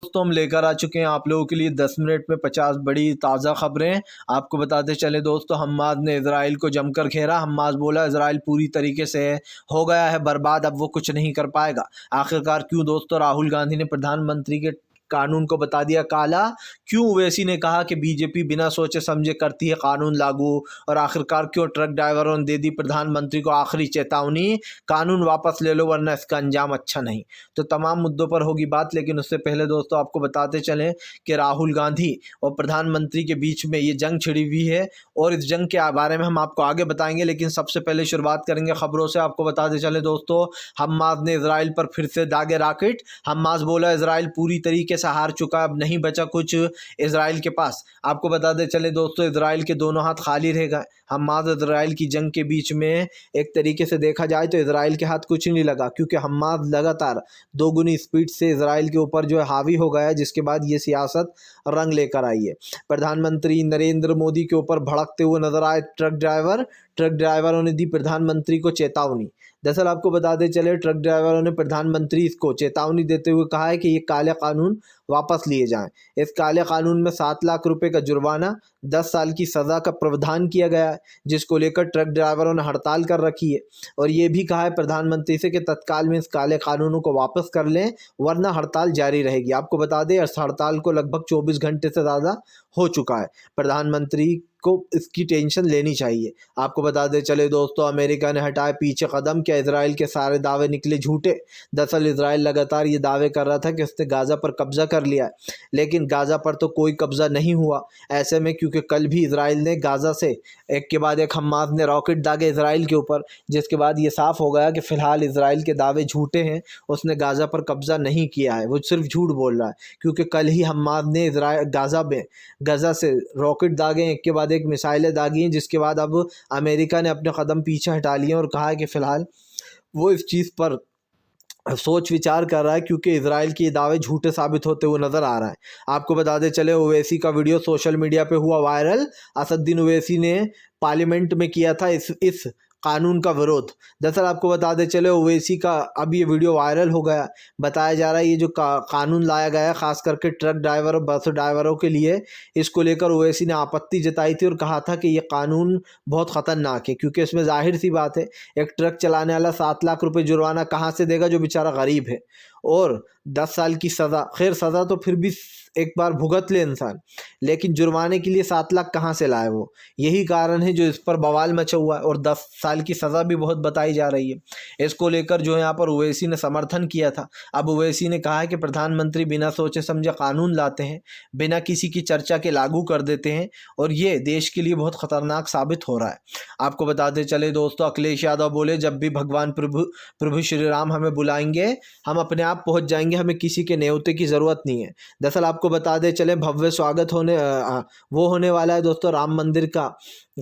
दोस्तों हम लेकर आ चुके हैं आप लोगों के लिए 10 मिनट में 50 बड़ी ताज़ा खबरें। आपको बताते चले दोस्तों, हम्मास ने इजराइल को जमकर घेरा। हम्मास बोला इजराइल पूरी तरीके से हो गया है बर्बाद, अब वो कुछ नहीं कर पाएगा। आखिरकार क्यों दोस्तों? राहुल गांधी ने प्रधानमंत्री के कानून को बता दिया काला। क्यों ओवैसी ने कहा कि बीजेपी बिना सोचे समझे करती है कानून लागू। और आखिरकार क्यों ट्रक ड्राइवरों ने दे दी प्रधानमंत्री को आखिरी चेतावनी, कानून वापस ले लो वरना इसका अंजाम अच्छा नहीं। तो तमाम मुद्दों पर होगी बात, लेकिन उससे पहले दोस्तों आपको बताते चलें कि राहुल गांधी और प्रधानमंत्री के बीच में ये जंग छिड़ी हुई है और इस जंग के बारे में हम आपको आगे बताएंगे। लेकिन सबसे पहले शुरुआत करेंगे खबरों से। आपको बताते चले दोस्तों, हम्मास ने इजराइल पर फिर से दागे रॉकेट। हम्मास बोला इजराइल पूरी तरीके से हार चुका, अब नहीं बचा कुछ इजराइल के पास। आपको बताते चले दोस्तों, इजराइल के दोनों हाथ खाली रह गए। हम्मास इजराइल की जंग के बीच में एक तरीके से देखा जाए तो इजराइल के हाथ कुछ नहीं लगा, क्योंकि हम्मास लगातार दोगुनी स्पीड से इजराइल के ऊपर जो है हावी हो गया है, जिसके बाद ये सियासत रंग लेकर आई है। प्रधानमंत्री नरेंद्र मोदी के ऊपर भड़कते हुए नजर आए ट्रक ड्राइवरों ने दी प्रधानमंत्री को चेतावनी। दरअसल आपको बताते चले, ट्रक ड्राइवरों ने प्रधानमंत्री को चेतावनी देते हुए कहा है कि ये काले कानून वापस लिए जाएं। इस काले कानून में 7 लाख रुपए का जुर्माना, 10 साल की सज़ा का प्रावधान किया गया है, जिसको लेकर ट्रक ड्राइवरों ने हड़ताल कर रखी है। और ये भी कहा है प्रधानमंत्री से कि तत्काल में इस काले कानूनों को वापस कर लें वरना हड़ताल जारी रहेगी। आपको बता दें, इस हड़ताल को लगभग 24 घंटे से ज़्यादा हो चुका है। प्रधानमंत्री को इसकी टेंशन लेनी चाहिए। आपको बताते चले दोस्तों, अमेरिका ने हटाए पीछे कदम, क्या इजराइल के सारे दावे निकले झूठे। दरअसल इजराइल लगातार ये दावे कर रहा था कि उसने गाज़ा पर कब्जा कर लिया है, लेकिन गाज़ा पर तो कोई कब्जा नहीं हुआ। ऐसे में क्योंकि कल भी इजराइल ने गाज़ा से एक के बाद एक हम्मास ने रॉकेट दागे इजराइल के ऊपर, जिसके बाद ये साफ हो गया कि फ़िलहाल इजराइल के दावे झूठे हैं, उसने गाज़ा पर कब्जा नहीं किया है, वो सिर्फ झूठ बोल रहा है। क्योंकि कल ही हम्मास ने इजराइल गाज़ा से रॉकेट दागे, एक के बाद एक मिसाइलें दागी हैं, जिसके बाद अब अमेरिका ने अपने कदम पीछे हटा लिए और कहा है कि फ़िलहाल वो इस चीज़ पर सोच विचार कर रहा है, क्योंकि इजराइल के दावे झूठे साबित होते हुए नज़र आ रहा है। आपको बताते चले, ओवैसी का वीडियो सोशल मीडिया पे हुआ वायरल। असदुद्दीन ओवैसी ने पार्लियामेंट में किया था इस कानून का विरोध। दरअसल आपको बताते चले, ओवैसी का अब ये वीडियो वायरल हो गया। बताया जा रहा है ये जो कानून लाया गया है खास करके ट्रक ड्राइवर और बस ड्राइवरों के लिए, इसको लेकर ओवैसी ने आपत्ति जताई थी और कहा था कि ये कानून बहुत ख़तरनाक है, क्योंकि इसमें जाहिर सी बात है एक ट्रक चलाने वाला 7 लाख रुपए जुर्माना कहाँ से देगा जो बेचारा गरीब है, और 10 साल की सज़ा। खैर सज़ा तो फिर भी एक बार भुगत ले इंसान, लेकिन जुर्माने के लिए 7 लाख कहाँ से लाए वो। यही कारण है जो इस पर बवाल मचा हुआ है, और 10 साल की सज़ा भी बहुत बताई जा रही है। इसको लेकर जो है यहाँ पर ओवैसी ने समर्थन किया था। अब ओवैसी ने कहा है कि प्रधानमंत्री बिना सोचे समझे कानून लाते हैं, बिना किसी की चर्चा के लागू कर देते हैं, और ये देश के लिए बहुत ख़तरनाक साबित हो रहा है। आपको बताते चले दोस्तों, अखिलेश यादव बोले जब भी भगवान प्रभु श्री राम हमें बुलाएंगे हम अपने आप पहुँच जाएंगे, हमें किसी के न्योते की ज़रूरत नहीं है। दरअसल आपको बता दें चले, भव्य स्वागत होने वाला है दोस्तों राम मंदिर का,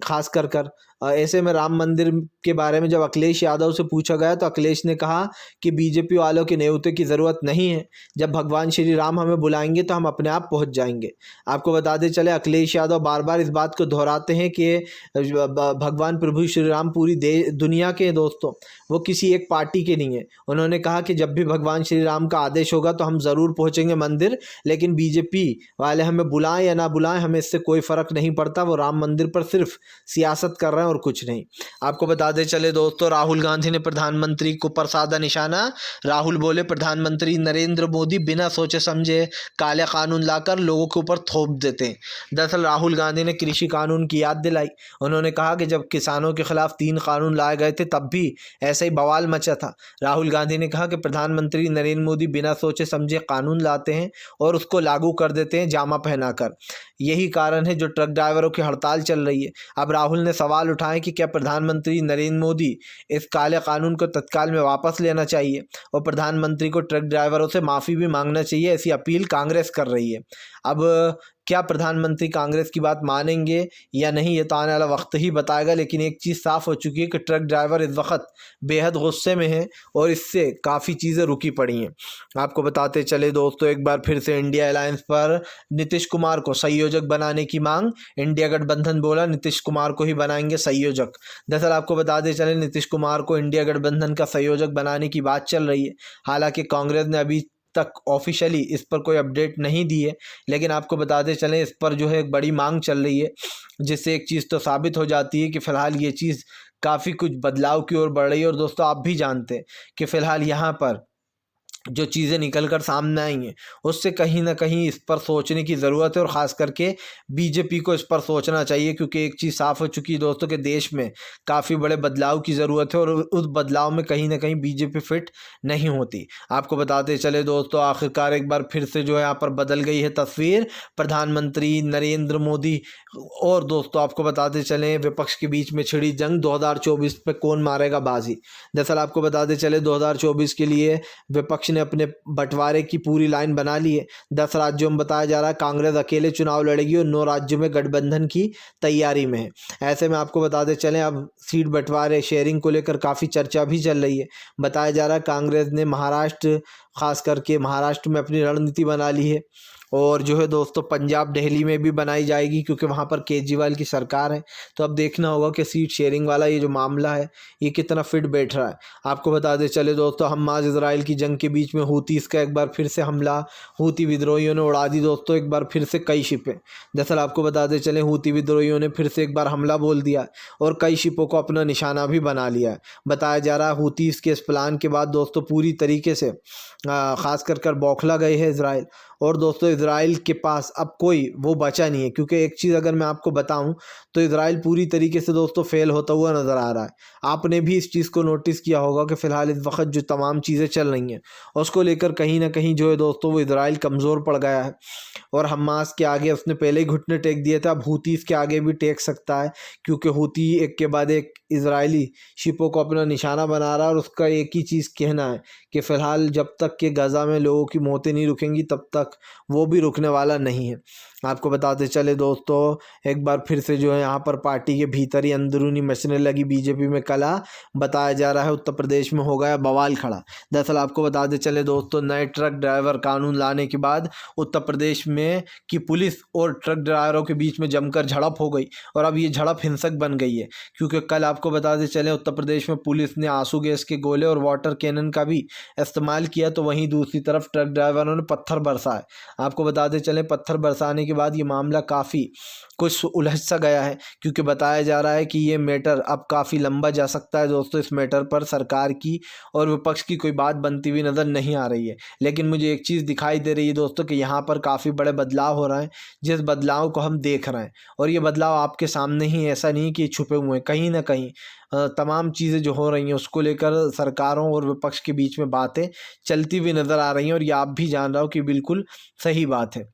खास कर ऐसे में राम मंदिर के बारे में जब अखिलेश यादव से पूछा गया तो अखिलेश ने कहा कि बीजेपी वालों के न्योते की ज़रूरत नहीं है, जब भगवान श्री राम हमें बुलाएंगे तो हम अपने आप पहुंच जाएंगे। आपको बताते चले, अखिलेश यादव बार बार इस बात को दोहराते हैं कि भगवान प्रभु श्री राम पूरी दुनिया के दोस्तों, वो किसी एक पार्टी के नहीं है। उन्होंने कहा कि जब भी भगवान श्री राम का आदेश होगा तो हम ज़रूर पहुँचेंगे मंदिर, लेकिन बीजेपी वाले हमें बुलाएं या ना बुलाएं हमें इससे कोई फ़र्क नहीं पड़ता, वो राम मंदिर पर सिर्फ सियासत कर रहे हैं और कुछ नहीं। आपको बताते चले दोस्तों, राहुल गांधी ने प्रधानमंत्री को पर साधा निशाना। राहुल बोले प्रधानमंत्री नरेंद्र मोदी बिना सोचे समझे काले कानून लाकर लोगों के ऊपर थोप देते हैं। दरअसल राहुल गांधी ने कृषि कानून की याद दिलाई। उन्होंने कहा कि जब किसानों के खिलाफ 3 कानून लाए गए थे तब भी ऐसा ही बवाल मचा था। राहुल गांधी ने कहा कि प्रधानमंत्री नरेंद्र मोदी बिना सोचे समझे कानून लाते हैं और उसको लागू कर देते हैं जामा पहनाकर। यही कारण है जो ट्रक ड्राइवरों की हड़ताल चल रही है। अब राहुल ने सवाल उठाए कि क्या प्रधानमंत्री नरेंद्र मोदी इस काले कानून को तत्काल में वापस लेना चाहिए और प्रधानमंत्री को ट्रक ड्राइवरों से माफ़ी भी मांगना चाहिए, ऐसी अपील कांग्रेस कर रही है। अब क्या प्रधानमंत्री कांग्रेस की बात मानेंगे या नहीं, ये तो आने वाला वक्त ही बताएगा। लेकिन एक चीज़ साफ़ हो चुकी है कि ट्रक ड्राइवर इस वक्त बेहद गुस्से में हैं और इससे काफ़ी चीज़ें रुकी पड़ी हैं। आपको बताते चले दोस्तों, एक बार फिर से इंडिया अलायंस पर नीतीश कुमार को संयोजक बनाने की मांग। इंडिया गठबंधन बोला नीतीश कुमार को ही बनाएंगे संयोजक। दरअसल आपको बताते चले, नीतीश कुमार को इंडिया गठबंधन का संयोजक बनाने की बात चल रही है। हालांकि कांग्रेस ने अभी तक ऑफिशियली इस पर कोई अपडेट नहीं दी है, लेकिन आपको बताते चलें इस पर जो है एक बड़ी मांग चल रही है, जिससे एक चीज़ तो साबित हो जाती है कि फ़िलहाल ये चीज़ काफ़ी कुछ बदलाव की ओर बढ़ रही है। और दोस्तों आप भी जानते हैं कि फ़िलहाल यहाँ पर जो चीज़ें निकल कर सामने आई हैं उससे कहीं ना कहीं इस पर सोचने की ज़रूरत है, और ख़ास करके बीजेपी को इस पर सोचना चाहिए, क्योंकि एक चीज़ साफ़ हो चुकी है दोस्तों के देश में काफ़ी बड़े बदलाव की ज़रूरत है, और उस बदलाव में कहीं ना कहीं बीजेपी फिट नहीं होती। आपको बताते चले दोस्तों आखिरकार एक बार फिर से जो है यहाँ पर बदल गई है तस्वीर, प्रधानमंत्री नरेंद्र मोदी और दोस्तों आपको बताते चलें विपक्ष के बीच में छिड़ी जंग 2024 पे कौन मारेगा बाजी। दरअसल आपको बताते चले 2024 के लिए विपक्ष ने अपने बंटवारे की पूरी लाइन बना ली है। 10 राज्यों में बताया जा रहा है कांग्रेस अकेले चुनाव लड़ेगी और 9 राज्यों में गठबंधन की तैयारी में है। ऐसे में आपको बताते चलें अब सीट बंटवारे शेयरिंग को लेकर काफ़ी चर्चा भी चल रही है। बताया जा रहा है कांग्रेस ने महाराष्ट्र, खास करके महाराष्ट्र में अपनी रणनीति बना ली है, और जो है दोस्तों पंजाब दिल्ली में भी बनाई जाएगी, क्योंकि वहाँ पर केजरीवाल की सरकार है। तो अब देखना होगा कि सीट शेयरिंग वाला ये जो मामला है ये कितना फिट बैठ रहा है। आपको बताते चले दोस्तों हमास इजराइल की जंग के बीच में हूतीस का एक बार फिर से हमला, हूती विद्रोहियों ने उड़ा दी दोस्तों एक बार फिर से कई शिपें। दरअसल आपको बताते चले हूती विद्रोहियों ने फिर से एक बार हमला बोल दिया और कई शिपों को अपना निशाना भी बना लिया है। बताया जा रहा है हूतीस के इस प्लान के बाद दोस्तों पूरी तरीके से ख़ास कर बौखला गए हैं इसराइल। और दोस्तों इसराइल के पास अब कोई वो बचा नहीं है, क्योंकि एक चीज़ अगर मैं आपको बताऊं तो इसराइल पूरी तरीके से दोस्तों फेल होता हुआ नज़र आ रहा है। आपने भी इस चीज़ को नोटिस किया होगा कि फ़िलहाल इस वक्त जो तमाम चीज़ें चल रही हैं उसको लेकर कहीं ना कहीं जो है दोस्तों वो इसराइल कमज़ोर पड़ गया है, और हमास के आगे उसने पहले ही घुटने टेक दिए थे, अब हूतीस के आगे भी टेक सकता है, क्योंकि हूती एक के बाद एक इसराइली शिपों को अपना निशाना बना रहा है। और उसका एक ही चीज़ कहना है कि फ़िलहाल जब तक कि गाज़ा में लोगों की मौतें नहीं रुकेंगी तब तक वो भी रुकने वाला नहीं है। आपको बताते चले दोस्तों एक बार फिर से जो है यहाँ पर पार्टी के भीतर ही अंदरूनी मचने लगी बीजेपी में कला। बताया जा रहा है उत्तर प्रदेश में हो गया बवाल खड़ा। दरअसल आपको बताते चले दोस्तों नए ट्रक ड्राइवर कानून लाने के बाद उत्तर प्रदेश में की पुलिस और ट्रक ड्राइवरों के बीच में जमकर झड़प हो गई, और अब ये झड़प हिंसक बन गई है, क्योंकि कल आपको बताते चले उत्तर प्रदेश में पुलिस ने आंसू गैस के गोले और वाटर कैनन का भी इस्तेमाल किया, तो वहीं दूसरी तरफ ट्रक ड्राइवरों ने पत्थर बरसाए। आपको बताते चले पत्थर बरसाने के बाद ये मामला काफ़ी कुछ उलझ सा गया है, क्योंकि बताया जा रहा है कि ये मैटर अब काफ़ी लंबा जा सकता है दोस्तों। इस मैटर पर सरकार की और विपक्ष की कोई बात बनती हुई नज़र नहीं आ रही है, लेकिन मुझे एक चीज़ दिखाई दे रही है दोस्तों कि यहाँ पर काफ़ी बड़े बदलाव हो रहे हैं, जिस बदलाव को हम देख रहे हैं, और ये बदलाव आपके सामने ही, ऐसा नहीं कि छुपे हुए हैं। कहीं ना कहीं तमाम चीज़ें जो हो रही हैं उसको लेकर सरकारों और विपक्ष के बीच में बातें चलती हुई नज़र आ रही हैं, और ये आप भी जान रहे हो कि बिल्कुल सही बात है।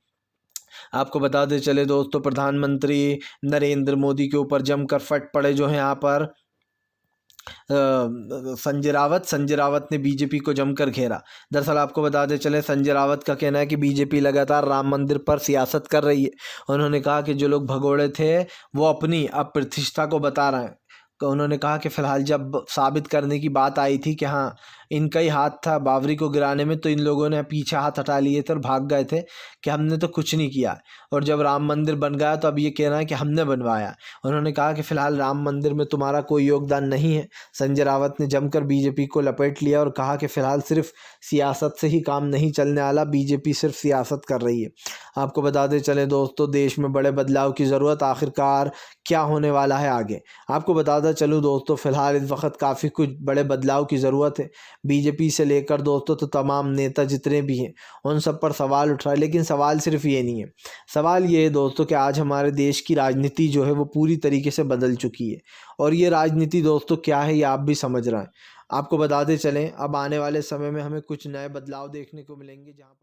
आपको बताते चले दोस्तों प्रधानमंत्री नरेंद्र मोदी के ऊपर जमकर फट पड़े जो हैं यहाँ पर संजय रावत ने बीजेपी को जमकर घेरा। दरअसल आपको बताते चले संजय रावत का कहना है कि बीजेपी लगातार राम मंदिर पर सियासत कर रही है। उन्होंने कहा कि जो लोग भगोड़े थे वो अपनी अप्रतिष्ठा को बता रहे हैं। तो उन्होंने कहा कि फ़िलहाल जब साबित करने की बात आई थी कि हाँ इनका ही हाथ था बाबरी को गिराने में, तो इन लोगों ने पीछे हाथ हटा लिए थे और भाग गए थे कि हमने तो कुछ नहीं किया, और जब राम मंदिर बन गया तो अब ये कहना है कि हमने बनवाया। उन्होंने कहा कि फ़िलहाल राम मंदिर में तुम्हारा कोई योगदान नहीं है। संजय रावत ने जमकर बीजेपी को लपेट लिया और कहा कि फ़िलहाल सिर्फ सियासत से ही काम नहीं चलने वाला, बीजेपी सिर्फ सियासत कर रही है। आपको बताते चले दोस्तों देश में बड़े बदलाव की ज़रूरत, आखिरकार क्या होने वाला है आगे आपको बताता चलूँ दोस्तों। फ़िलहाल इस वक्त काफ़ी कुछ बड़े बदलाव की ज़रूरत है। बीजेपी से लेकर दोस्तों तो तमाम नेता जितने भी हैं उन सब पर सवाल उठ रहा है, लेकिन सवाल सिर्फ ये नहीं है। सवाल ये है दोस्तों कि आज हमारे देश की राजनीति जो है वो पूरी तरीके से बदल चुकी है, और ये राजनीति दोस्तों क्या है ये आप भी समझ रहे हैं। आपको बताते चलें अब आने वाले समय में हमें कुछ नए बदलाव देखने को मिलेंगे, जहाँ पर